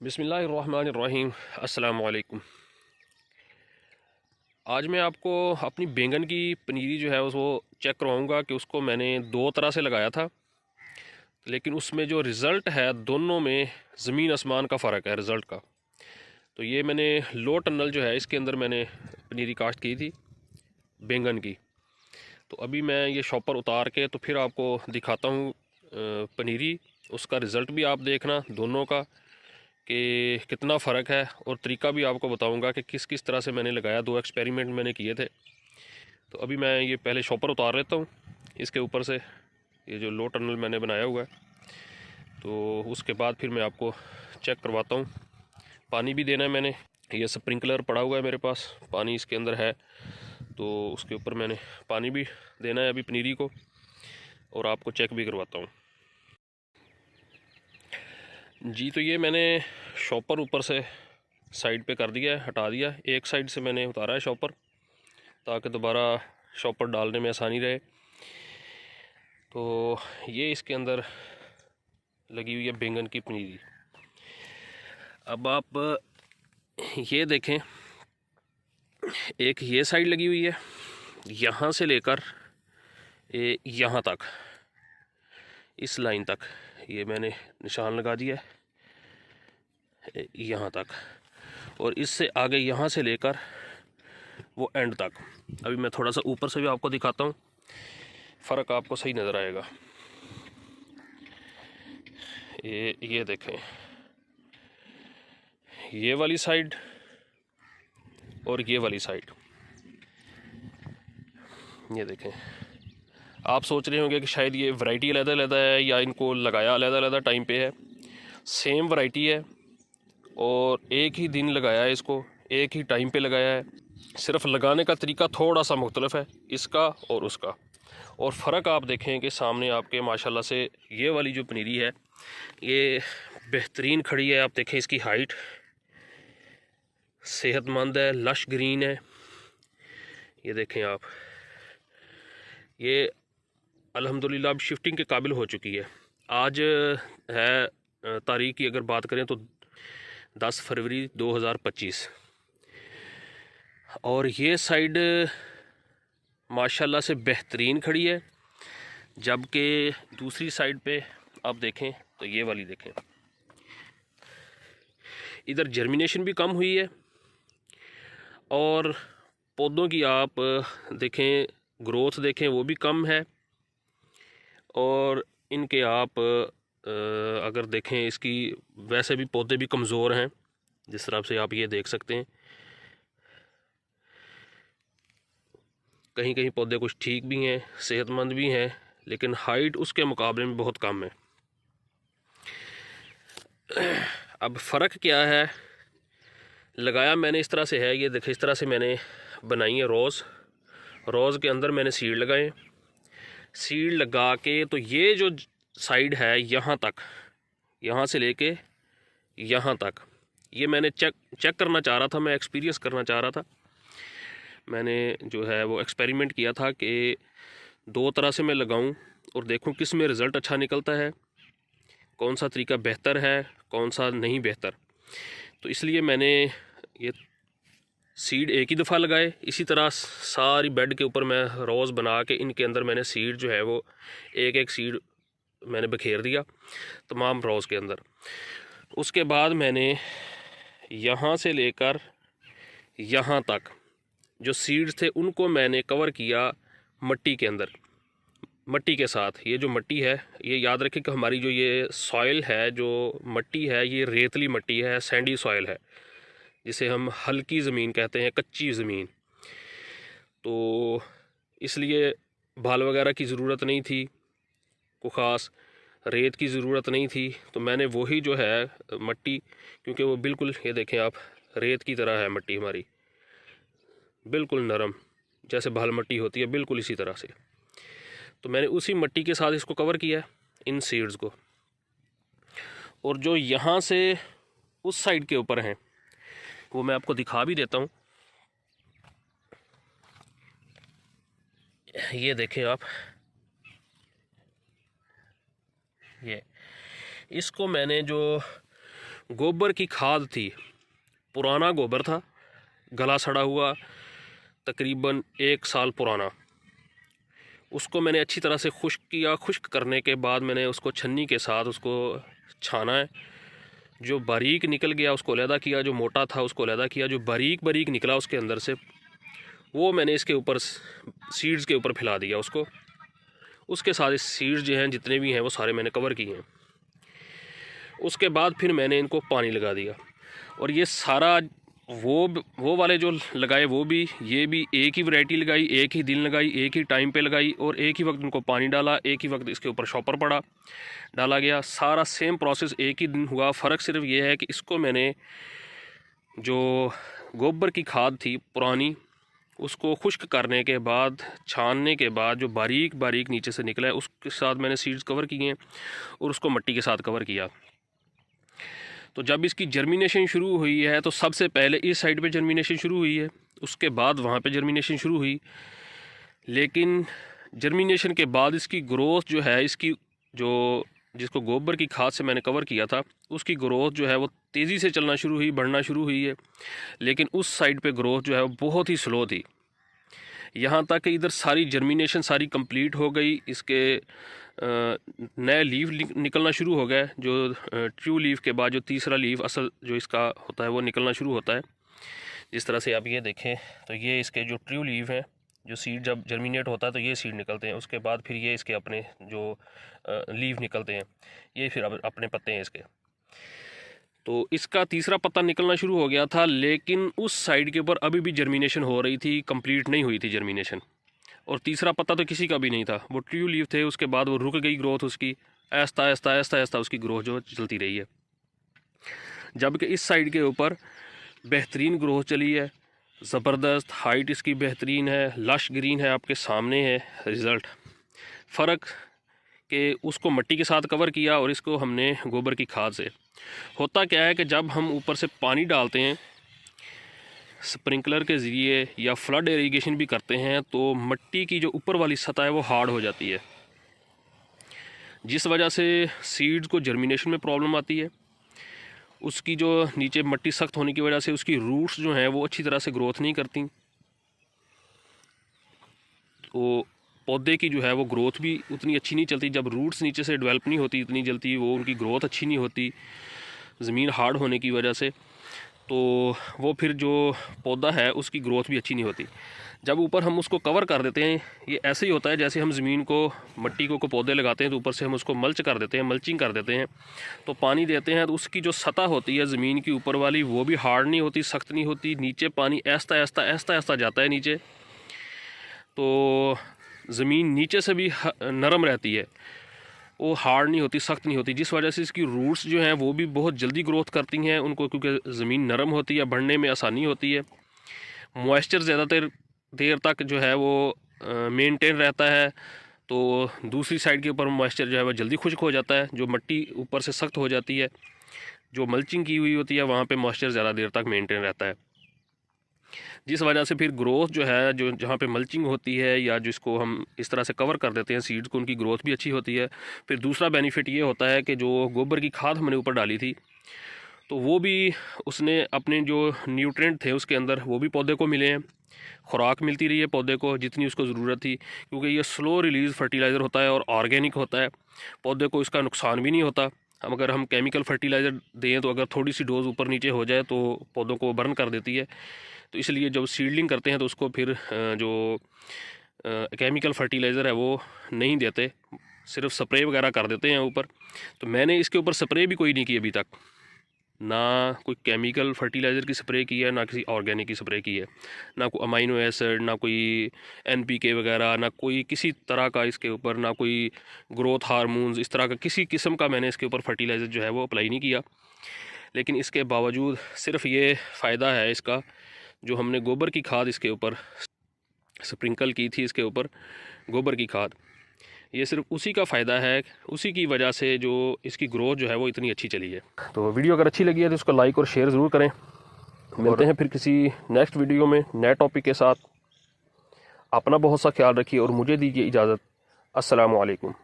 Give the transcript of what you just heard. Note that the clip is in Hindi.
बिस्मिल्लाहिर्रहमानिर्रहीम। अस्सलाम वालेकुम। आज मैं आपको अपनी बैंगन की पनीरी जो है वो चेक करवाऊँगा कि उसको मैंने दो तरह से लगाया था, लेकिन उसमें जो रिज़ल्ट है दोनों में ज़मीन आसमान का फ़र्क है रिज़ल्ट का। तो ये मैंने लो टनल जो है इसके अंदर मैंने पनीरी काश्त की थी बैंगन की। तो अभी मैं ये शॉपर उतार के तो फिर आपको दिखाता हूँ पनीरी, उसका रिज़ल्ट भी आप देखना दोनों का कि कितना फ़र्क है, और तरीका भी आपको बताऊंगा कि किस किस तरह से मैंने लगाया। दो एक्सपेरिमेंट मैंने किए थे। तो अभी मैं ये पहले शॉपर उतार लेता हूँ इसके ऊपर से, ये जो लो टनल मैंने बनाया हुआ है, तो उसके बाद फिर मैं आपको चेक करवाता हूँ। पानी भी देना है मैंने, ये स्प्रिंकलर पड़ा हुआ है मेरे पास, पानी इसके अंदर है, तो उसके ऊपर मैंने पानी भी देना है अभी पनीरी को, और आपको चेक भी करवाता हूँ जी। तो ये मैंने शॉपर ऊपर से साइड पे कर दिया है, हटा दिया। एक साइड से मैंने उतारा है शॉपर ताकि दोबारा शॉपर डालने में आसानी रहे। तो ये इसके अंदर लगी हुई है बैंगन की पनीरी। अब आप ये देखें, एक ये साइड लगी हुई है, यहाँ से लेकर यहाँ तक, इस लाइन तक ये मैंने निशान लगा दिया है यहाँ तक, और इससे आगे यहाँ से लेकर वो एंड तक। अभी मैं थोड़ा सा ऊपर से भी आपको दिखाता हूँ, फ़र्क आपको सही नज़र आएगा। ये देखें, ये वाली साइड और ये वाली साइड, ये देखें। आप सोच रहे होंगे कि शायद ये वैरायटी अलग-अलग है या इनको लगाया अलग-अलग टाइम पे है। सेम वैरायटी है और एक ही दिन लगाया है इसको, एक ही टाइम पे लगाया है। सिर्फ लगाने का तरीका थोड़ा सा मुख्तलिफ है इसका और उसका। और फ़र्क आप देखें कि सामने आपके माशाल्लाह से ये वाली जो पनीरी है ये बेहतरीन खड़ी है। आप देखें इसकी हाइट, सेहतमंद है, लश ग्रीन है। ये देखें आप, ये अल्हम्दुलिल्लाह अब शिफ्टिंग के काबिल हो चुकी है। आज है तारीख की अगर बात करें तो 10 फरवरी 2025, और ये साइड माशाल्लाह से बेहतरीन खड़ी है। जबकि दूसरी साइड पे आप देखें तो ये वाली देखें, इधर जर्मिनेशन भी कम हुई है, और पौधों की आप देखें ग्रोथ देखें वो भी कम है। और इनके आप अगर देखें इसकी, वैसे भी पौधे भी कमज़ोर हैं, जिस तरह से आप ये देख सकते हैं। कहीं कहीं पौधे कुछ ठीक भी हैं, सेहतमंद भी हैं, लेकिन हाइट उसके मुकाबले में बहुत कम है। अब फ़र्क क्या है, लगाया मैंने इस तरह से है, ये देखें इस तरह से मैंने बनाई है रोज़ के अंदर मैंने सीड लगाए। सीड लगा के तो ये जो साइड है यहाँ तक, यहाँ से लेके यहाँ तक, ये मैंने चेक करना चाह रहा था, मैं एक्सपीरियंस करना चाह रहा था। मैंने जो है वो एक्सपेरिमेंट किया था कि दो तरह से मैं लगाऊं और देखूं किस में रिज़ल्ट अच्छा निकलता है, कौन सा तरीका बेहतर है, कौन सा नहीं बेहतर। तो इसलिए मैंने ये सीड एक ही दफ़ा लगाए। इसी तरह सारी बेड के ऊपर मैं रोज़ बना के इनके अंदर मैंने सीड जो है वो एक एक सीड मैंने बखेर दिया तमाम रोज़ के अंदर। उसके बाद मैंने यहाँ से लेकर यहाँ तक जो सीड्स थे उनको मैंने कवर किया मट्टी के अंदर, मट्टी के साथ। ये जो मट्टी है, ये याद रखें कि हमारी जो ये सॉइल है, जो मट्टी है, ये रेतली मट्टी है, सैंडी सॉइल है, जिसे हम हल्की ज़मीन कहते हैं, कच्ची ज़मीन। तो इसलिए भाल वगैरह की ज़रूरत नहीं थी, को ख़ास रेत की ज़रूरत नहीं थी। तो मैंने वही जो है मट्टी, क्योंकि वो बिल्कुल, ये देखें आप, रेत की तरह है मट्टी हमारी, बिल्कुल नरम, जैसे भाल मट्टी होती है बिल्कुल इसी तरह से। तो मैंने उसी मट्टी के साथ इसको कवर किया इन सीड्स को। और जो यहाँ से उस साइड के ऊपर हैं वो मैं आपको दिखा भी देता हूँ। ये देखें आप, ये इसको मैंने जो गोबर की खाद थी, पुराना गोबर था, गला सड़ा हुआ, तकरीबन 1 साल पुराना। उसको मैंने अच्छी तरह से खुश्क किया। खुश्क करने के बाद मैंने उसको छन्नी के साथ उसको छाना है। जो बारीक निकल गया उसको अलहदा किया, जो मोटा था उसको अलहदा किया, जो बारीक बारीक निकला उसके अंदर से वो मैंने इसके ऊपर सीड्स के ऊपर फैला दिया उसको। उसके साथ इस सीड्स जो हैं जितने भी हैं वो सारे मैंने कवर किए हैं। उसके बाद फिर मैंने इनको पानी लगा दिया। और ये सारा वो वाले जो लगाए वो भी, ये भी एक ही वैरायटी लगाई, एक ही दिन लगाई, एक ही टाइम पे लगाई और एक ही वक्त उनको पानी डाला, एक ही वक्त इसके ऊपर शॉपर पड़ा डाला गया। सारा सेम प्रोसेस एक ही दिन हुआ। फ़र्क सिर्फ ये है कि इसको मैंने जो गोबर की खाद थी पुरानी उसको खुश्क करने के बाद, छानने के बाद जो बारीक बारीक नीचे से निकला है उसके साथ मैंने सीड्स कवर किए हैं और उसको मिट्टी के साथ कवर किया। तो जब इसकी जर्मिनेशन शुरू हुई है तो सबसे पहले इस साइड पे जर्मिनेशन शुरू हुई है, उसके बाद वहाँ पे जर्मिनेशन शुरू हुई। लेकिन जर्मिनेशन के बाद इसकी ग्रोथ जो है, इसकी जो जिसको गोबर की खाद से मैंने कवर किया था उसकी ग्रोथ जो है वो तेज़ी से चलना शुरू हुई, बढ़ना शुरू हुई है। लेकिन उस साइड पे ग्रोथ जो है वो बहुत ही स्लो थी। यहाँ तक कि इधर सारी जर्मिनेशन सारी कंप्लीट हो गई, इसके नए लीफ निकलना शुरू हो गए। जो ट्रू लीफ के बाद जो तीसरा लीफ असल जो इसका होता है वो निकलना शुरू होता है। जिस तरह से आप ये देखें तो ये इसके जो ट्रू लीफ हैं, जो सीड जब जर्मिनेट होता है तो ये सीड निकलते हैं। उसके बाद फिर ये इसके अपने जो लीफ निकलते हैं, ये फिर अपने पत्ते हैं इसके। तो इसका तीसरा पत्ता निकलना शुरू हो गया था, लेकिन उस साइड के ऊपर अभी भी जर्मिनेशन हो रही थी, कंप्लीट नहीं हुई थी जर्मिनेशन। और तीसरा पत्ता तो किसी का भी नहीं था, वो ट्रू लीफ थे। उसके बाद वो रुक गई ग्रोथ उसकी, आहिस्ता आहिस्ता आहिस्ता आहिस्ता उसकी ग्रोथ जो चलती रही है। जबकि इस साइड के ऊपर बेहतरीन ग्रोथ चली है, ज़बरदस्त हाइट इसकी बेहतरीन है, लश ग्रीन है, आपके सामने है रिज़ल्ट। फ़र्क कि उसको मिट्टी के साथ कवर किया और इसको हमने गोबर की खाद से। होता क्या है कि जब हम ऊपर से पानी डालते हैं स्प्रिंकलर के ज़रिए या फ्लड इरिगेशन भी करते हैं तो मिट्टी की जो ऊपर वाली सतह है वो हार्ड हो जाती है, जिस वजह से सीड्स को जर्मिनेशन में प्रॉब्लम आती है। उसकी जो नीचे मिट्टी सख्त होने की वजह से उसकी रूट्स जो हैं वो अच्छी तरह से ग्रोथ नहीं करती, तो पौधे की जो है वो ग्रोथ भी उतनी अच्छी नहीं चलती। जब रूट्स नीचे से डेवलप नहीं होती इतनी जल्दी, वो उनकी ग्रोथ अच्छी नहीं होती ज़मीन हार्ड होने की वजह से, तो वो फिर जो पौधा है उसकी ग्रोथ भी अच्छी नहीं होती। जब ऊपर हम उसको कवर कर देते हैं, ये ऐसे ही होता है जैसे हम ज़मीन को मिट्टी को पौधे लगाते हैं तो ऊपर से हम उसको मल्च कर देते हैं, मल्चिंग कर देते हैं, तो पानी देते हैं तो उसकी जो सतह होती है ज़मीन की ऊपर वाली वो भी हार्ड नहीं होती, सख्त नहीं होती। नीचे पानी आहिस्ता आहिस्ता आहिस्ता आहिस्ता जाता है नीचे, तो ज़मीन नीचे से भी नरम रहती है, वो हार्ड नहीं होती, सख्त नहीं होती, जिस वजह से इसकी रूट्स जो हैं वो भी बहुत जल्दी ग्रोथ करती हैं उनको, क्योंकि ज़मीन नरम होती है, बढ़ने में आसानी होती है। मॉइस्चर ज़्यादातर देर तक जो है वो मेंटेन रहता है, तो दूसरी साइड के ऊपर मॉइस्चर जो है वो जल्दी खुश्क हो जाता है। जो मिट्टी ऊपर से सख्त हो जाती है, जो मल्चिंग की हुई होती है, वहाँ पे मॉइस्चर ज़्यादा देर तक मेंटेन रहता है, जिस वजह से फिर ग्रोथ जो है, जो जहाँ पे मल्चिंग होती है या जिसको हम इस तरह से कवर कर देते हैं सीड्स को, उनकी ग्रोथ भी अच्छी होती है। फिर दूसरा बेनिफिट ये होता है कि जो गोबर की खाद हमने ऊपर डाली थी तो वो भी उसने अपने जो न्यूट्रेंट थे उसके अंदर वो भी पौधे को मिले हैं, खुराक मिलती रही है पौधे को जितनी उसको ज़रूरत थी, क्योंकि ये स्लो रिलीज़ फर्टिलाइज़र होता है और ऑर्गेनिक होता है। पौधे को इसका नुकसान भी नहीं होता। अगर हम केमिकल फर्टिलाइज़र दें तो अगर थोड़ी सी डोज ऊपर नीचे हो जाए तो पौधों को बर्न कर देती है। तो इसलिए जब सीडलिंग करते हैं तो उसको फिर जो केमिकल फर्टिलाइज़र है वो नहीं देते, सिर्फ स्प्रे वगैरह कर देते हैं ऊपर। तो मैंने इसके ऊपर स्प्रे भी कोई नहीं की अभी तक, ना कोई केमिकल फर्टिलाइज़र की स्प्रे की है, ना किसी ऑर्गेनिक की स्प्रे की है, ना कोई अमाइनो एसिड, ना कोई NPK वगैरह, ना कोई किसी तरह का इसके ऊपर, ना कोई ग्रोथ हार्मोन्स, इस तरह का किसी किस्म का मैंने इसके ऊपर फर्टिलाइज़र जो है वो अप्लाई नहीं किया। लेकिन इसके बावजूद सिर्फ ये फ़ायदा है इसका, जो हमने गोबर की खाद इसके ऊपर स्प्रिंकल की थी, इसके ऊपर गोबर की खाद, ये सिर्फ उसी का फ़ायदा है, उसी की वजह से जो इसकी ग्रोथ जो है वो इतनी अच्छी चली है। तो वीडियो अगर अच्छी लगी है तो इसको लाइक और शेयर ज़रूर करें। मिलते हैं फिर किसी नेक्स्ट वीडियो में नए टॉपिक के साथ। अपना बहुत सा ख्याल रखिए और मुझे दीजिए इजाज़त। अस्सलामु अलैकुम।